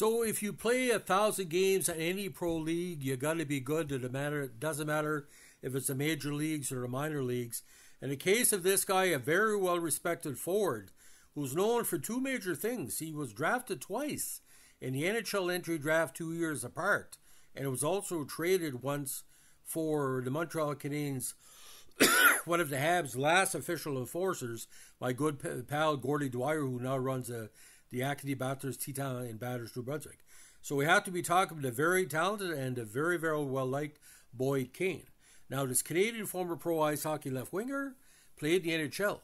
So if you play 1,000 games in any pro league, you got to be good. It doesn't matter if it's the major leagues or the minor leagues. In the case of this guy, a very well-respected forward who's known for two major things. He was drafted twice in the NHL entry draft 2 years apart, and was also traded once for the Montreal Canadiens, one of the Habs' last official enforcers, my good pal Gordie Dwyer, who now runs the Acadie Batters Titan in Batters, New Brunswick. So we have to be talking about a very talented and a very, very well-liked Boyd Kane. Now, this Canadian former pro ice hockey left winger played in the NHL.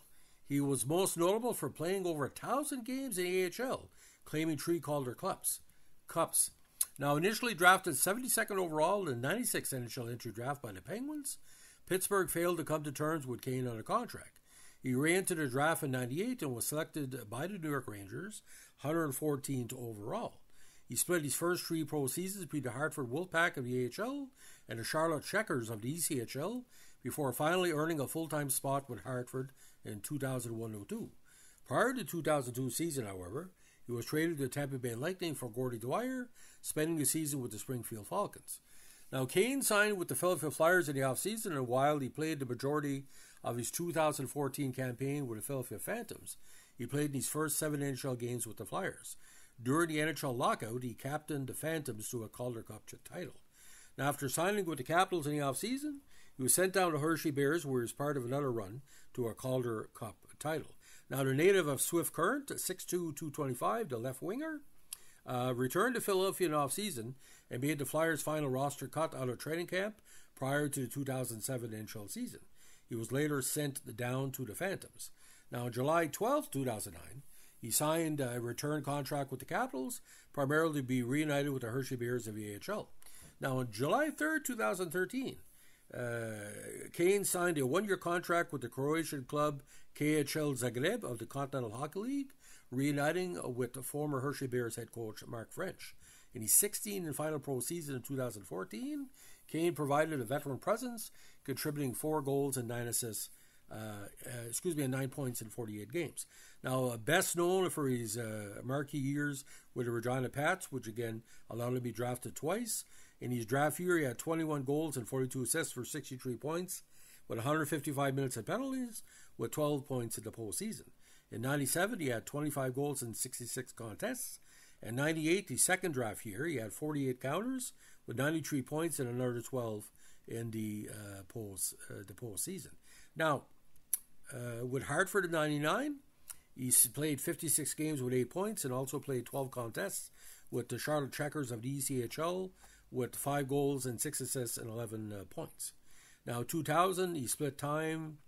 He was most notable for playing over 1,000 games in the AHL, claiming 3 Calder Cups. Now, initially drafted 72nd overall in the 96 NHL entry draft by the Penguins, Pittsburgh failed to come to terms with Kane on a contract. He re-entered the draft in 98 and was selected by the New York Rangers, 114th overall. He split his first 3 pro seasons between the Hartford Wolfpack of the AHL and the Charlotte Checkers of the ECHL, before finally earning a full-time spot with Hartford in 2001-02. Prior to the 2002 season, however, he was traded to the Tampa Bay Lightning for Gordie Dwyer, spending the season with the Springfield Falcons. Now, Kane signed with the Philadelphia Flyers in the offseason, and while he played the majority of his 2014 campaign with the Philadelphia Phantoms, he played in his first 7 NHL games with the Flyers. During the NHL lockout, he captained the Phantoms to a Calder Cup title. Now, after signing with the Capitals in the offseason, he was sent down to Hershey Bears, where he was part of another run to a Calder Cup title. Now, the native of Swift Current, 6'2", 225, the left winger, returned to Philadelphia in off-season and made the Flyers' final roster cut out of training camp prior to the 2007 NHL season. He was later sent down to the Phantoms. Now, on July 12, 2009, he signed a return contract with the Capitals, primarily to be reunited with the Hershey Bears of the AHL. Now, on July 3, 2013, Kane signed a 1-year contract with the Croatian club KHL Zagreb of the Continental Hockey League, reuniting with the former Hershey Bears head coach Mark French. In his 16th and final pro season in 2014, Kane provided a veteran presence, contributing 4 goals and 9 assists, and 9 points in 48 games. Now, best known for his marquee years with the Regina Pats, which again allowed him to be drafted twice. In his draft year, he had 21 goals and 42 assists for 63 points, with 155 minutes of penalties, with 12 points in the postseason. In 97, he had 25 goals in 66 contests. In 98, the second draft year, he had 48 counters, with 93 points and another 12 in the postseason. Now, with Hartford in 99, he played 56 games with 8 points and also played 12 contests with the Charlotte Checkers of the ECHL with 5 goals and 6 assists and 11 points. Now, 2000, he split time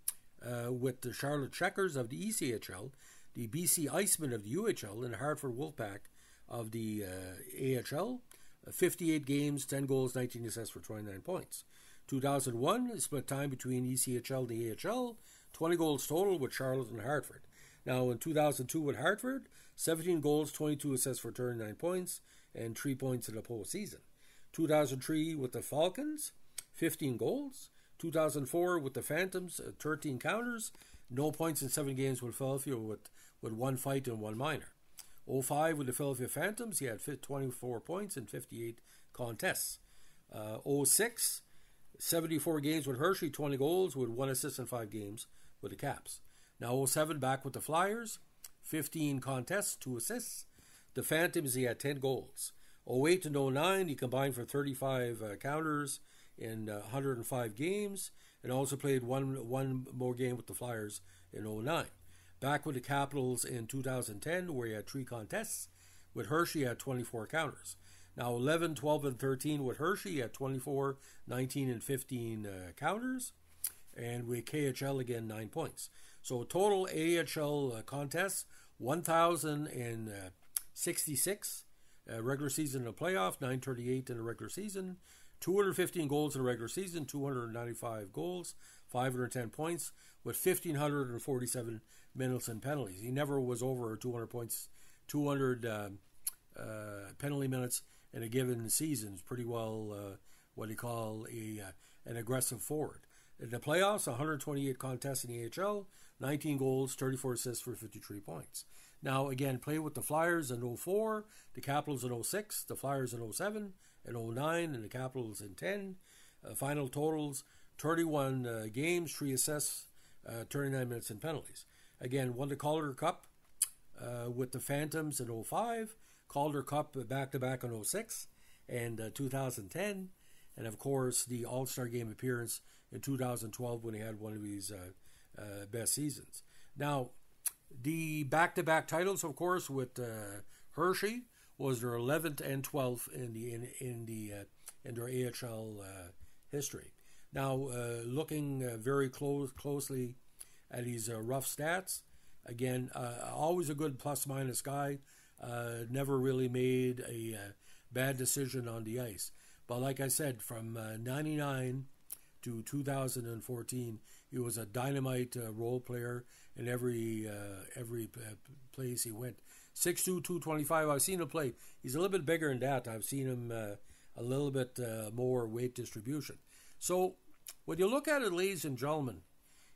with the Charlotte Checkers of the ECHL, the BC Icemen of the UHL, and the Hartford Wolfpack of the AHL. 58 games, 10 goals, 19 assists for 29 points. 2001, he split time between ECHL and the AHL, 20 goals total with Charlotte and Hartford. Now, in 2002 with Hartford, 17 goals, 22 assists for 39 points, and 3 points in the postseason. 2003 with the Falcons, 15 goals. 2004 with the Phantoms, 13 counters, no points in 7 games with Philadelphia with 1 fight and 1 minor. 05 with the Philadelphia Phantoms, he had 24 points in 58 contests. 06, 74 games with Hershey, 20 goals with 1 assist in 5 games with the Caps. Now 07 back with the Flyers, 15 contests, 2 assists. The Phantoms, he had 10 goals. 08 and 09, he combined for 35 counters in 105 games, and also played one more game with the Flyers in 09. Back with the Capitals in 2010, where he had 3 contests. With Hershey, he had 24 counters. Now 11, 12, and 13 with Hershey, he had 24, 19, and 15 counters. And with KHL, again, 9 points. So total AHL contests, 1,066 regular season and playoff, 938 in the regular season. 215 goals in the regular season, 295 goals, 510 points, with 1,547 minutes and penalties. He never was over 200 points, 200 penalty minutes in a given season. It's pretty well what you call an aggressive forward. In the playoffs, 128 contests in the AHL, 19 goals, 34 assists for 53 points. Now, again, played with the Flyers in 04, the Capitals in 06, the Flyers in 07, in 09, and the Capitals in 10. Final totals, 31 games, 3 assists, 39 minutes in penalties. Again, won the Calder Cup with the Phantoms in 05, Calder Cup back-to-back in 06 and 2010, and of course the All-Star Game appearance in 2012 when he had one of his best seasons. Now, the back-to-back titles, of course, with Hershey was their 11th and 12th in their AHL history. Now, looking very closely at his rough stats, again, always a good plus-minus guy. Never really made a bad decision on the ice. But like I said, from 99 to 2014, he was a dynamite role player in every place he went. 6'2", 225. I've seen him play. He's a little bit bigger than that. I've seen him a little bit more weight distribution. So when you look at it, ladies and gentlemen,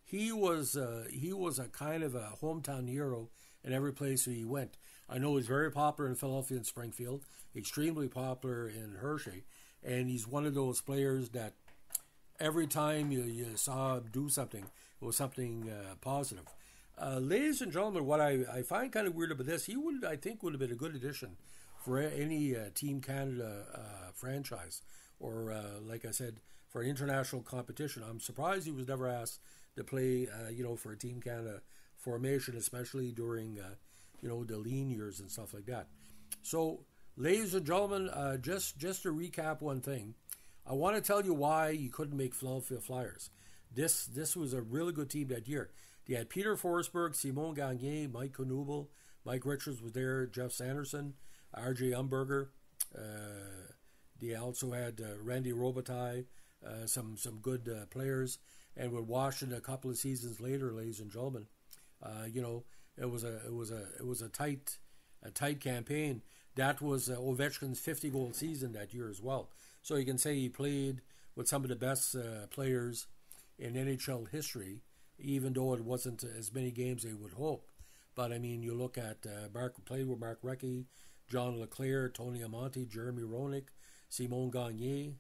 he was a kind of a hometown hero in every place he went. I know he's very popular in Philadelphia and Springfield, extremely popular in Hershey, and he's one of those players that every time you saw him do something, it was something positive. Ladies and gentlemen, what I find kind of weird about this, he would have been a good addition for any Team Canada franchise, or like I said, for an international competition. I'm surprised he was never asked to play, for a Team Canada formation, especially during, the lean years and stuff like that. So, ladies and gentlemen, just to recap one thing, I want to tell you why you couldn't make Philadelphia Flyers. This was a really good team that year. They had Peter Forsberg, Simon Gagné, Mike Knuble, Mike Richards was there, Jeff Sanderson, R.J. Umberger. They also had Randy Robitaille, some good players. And with Washington a couple of seasons later, ladies and gentlemen, it was a tight campaign. That was Ovechkin's 50-goal season that year as well. So you can say he played with some of the best players in NHL history, even though it wasn't as many games they would hope. But I mean, you look at played with Mark Recchi, John LeClaire, Tony Amonte, Jeremy Roenick, Simon Gagné,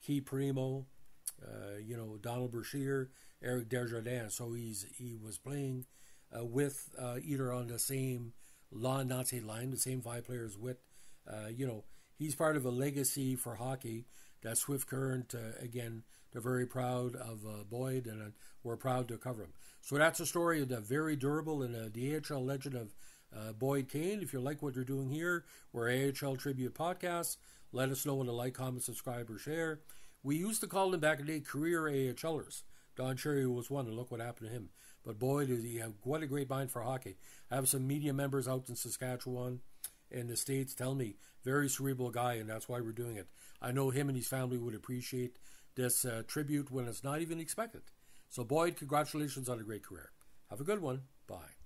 Key Primo, Donald Brashear, Eric Desjardins. So he was playing with either on the same line, the same 5 players with, he's part of a legacy for hockey. That Swift Current, again, they're very proud of Boyd, and we're proud to cover him. So that's a story of the very durable and the AHL legend of Boyd Kane. If you like what you're doing here, we're AHL Tribute Podcast. Let us know in the like, comment, subscribe, or share. We used to call them back in the day career AHLers. Don Cherry was one, and look what happened to him. But Boyd, he had what a great mind for hockey. I have some media members out in Saskatchewan in the States tell me, very cerebral guy, and that's why we're doing it. I know him and his family would appreciate this tribute when it's not even expected. So Boyd, congratulations on a great career. Have a good one. Bye.